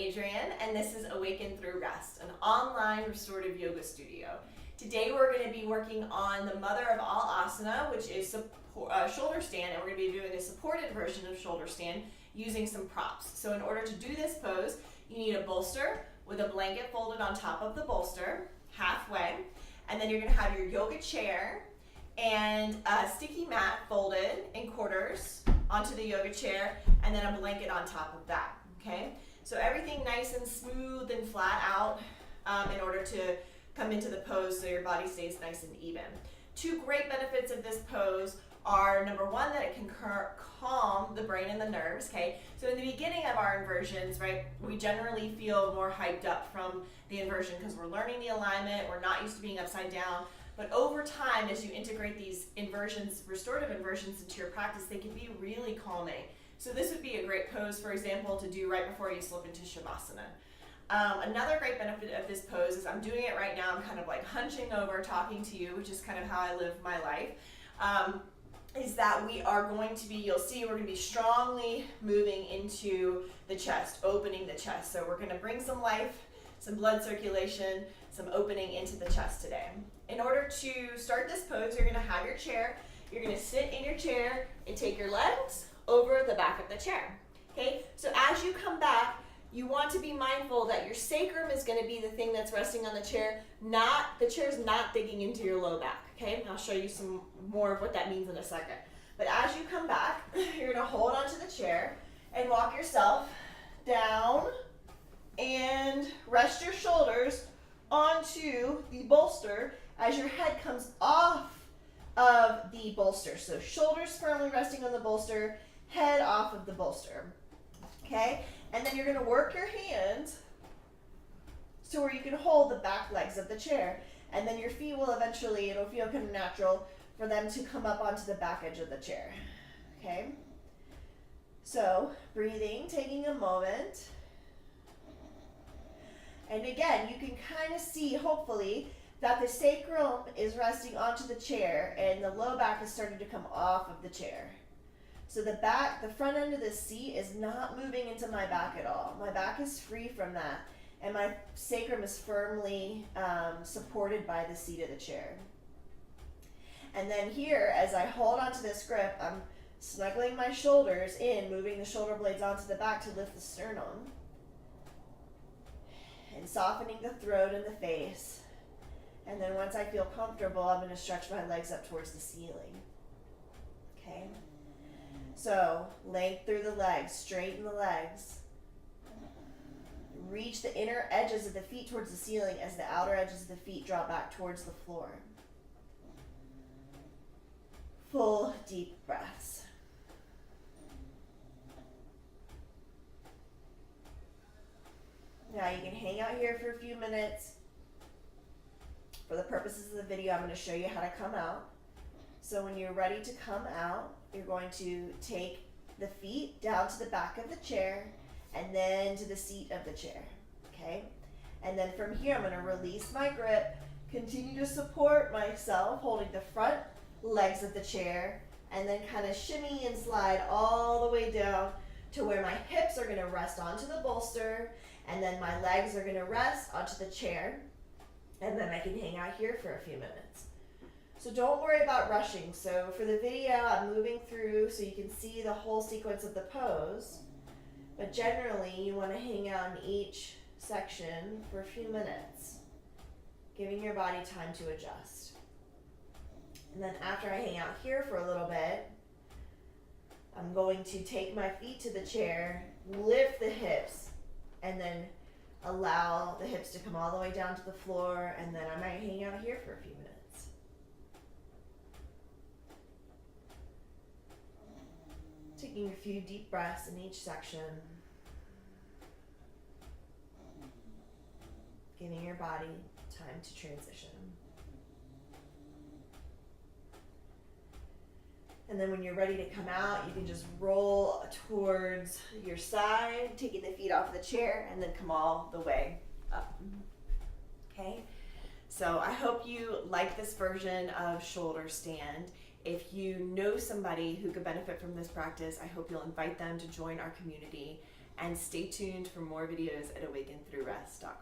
Adrienne, and this is Awaken Through Rest, an online restorative yoga studio. Today we're going to be working on the mother of all asana, which is shoulder stand, and we're going to be doing a supported version of shoulder stand using some props. So in order to do this pose, you need a bolster with a blanket folded on top of the bolster, halfway, and then you're going to have your yoga chair and a sticky mat folded in quarters onto the yoga chair, and then a blanket on top of that, okay? So everything nice and smooth and flat out in order to come into the pose so your body stays nice and even. Two great benefits of this pose are, number one, that it can calm the brain and the nerves, okay? So in the beginning of our inversions, right, we generally feel more hyped up from the inversion because we're learning the alignment, we're not used to being upside down. But over time, as you integrate these inversions, restorative inversions into your practice, they can be really calming. So this would be a great pose, for example, to do right before you slip into Shavasana. Another great benefit of this pose is I'm doing it right now. I'm kind of like hunching over, talking to you, which is kind of how I live my life, is that we are going to be, you'll see, we're going to be strongly moving into the chest, opening the chest. So we're going to bring some life, some blood circulation, some opening into the chest today. In order to start this pose, you're going to have your chair. You're going to sit in your chair and take your legs over the back of the chair. Okay? So as you come back, you want to be mindful that your sacrum is going to be the thing that's resting on the chair, not the chair's not digging into your low back. Okay? And I'll show you some more of what that means in a second. But as you come back, you're going to hold onto the chair and walk yourself down and rest your shoulders onto the bolster as your head comes off of the bolster. So shoulders firmly resting on the bolster, head off of the bolster. Okay? And then you're going to work your hands to where you can hold the back legs of the chair. And then your feet will eventually, it'll feel kind of natural for them to come up onto the back edge of the chair. Okay? So breathing, taking a moment. And again, you can kind of see, hopefully, that the sacrum is resting onto the chair and the low back is starting to come off of the chair. So the front end of the seat is not moving into my back at all. My back is free from that, and my sacrum is firmly supported by the seat of the chair. And then here, as I hold onto this grip, I'm snuggling my shoulders in, moving the shoulder blades onto the back to lift the sternum, and softening the throat and the face. And then once I feel comfortable, I'm going to stretch my legs up towards the ceiling. Okay? So, length through the legs, straighten the legs. Reach the inner edges of the feet towards the ceiling as the outer edges of the feet draw back towards the floor. Full, deep breaths. Now you can hang out here for a few minutes. For the purposes of the video, I'm going to show you how to come out. So when you're ready to come out, you're going to take the feet down to the back of the chair and then to the seat of the chair, okay? And then from here, I'm going to release my grip, continue to support myself, holding the front legs of the chair, and then kind of shimmy and slide all the way down to where my hips are going to rest onto the bolster, and then my legs are going to rest onto the chair. And then I can hang out here for a few minutes. So don't worry about rushing. So for the video, I'm moving through so you can see the whole sequence of the pose. But generally, you want to hang out in each section for a few minutes, giving your body time to adjust. And then after I hang out here for a little bit, I'm going to take my feet to the chair, lift the hips, and then allow the hips to come all the way down to the floor, and then I might hang out here for a few minutes. Taking a few deep breaths in each section. Giving your body time to transition. And then when you're ready to come out, you can just roll towards your side, taking the feet off the chair, and then come all the way up. Okay? So I hope you like this version of shoulder stand. If you know somebody who could benefit from this practice, I hope you'll invite them to join our community and stay tuned for more videos at awakenthroughRest.com.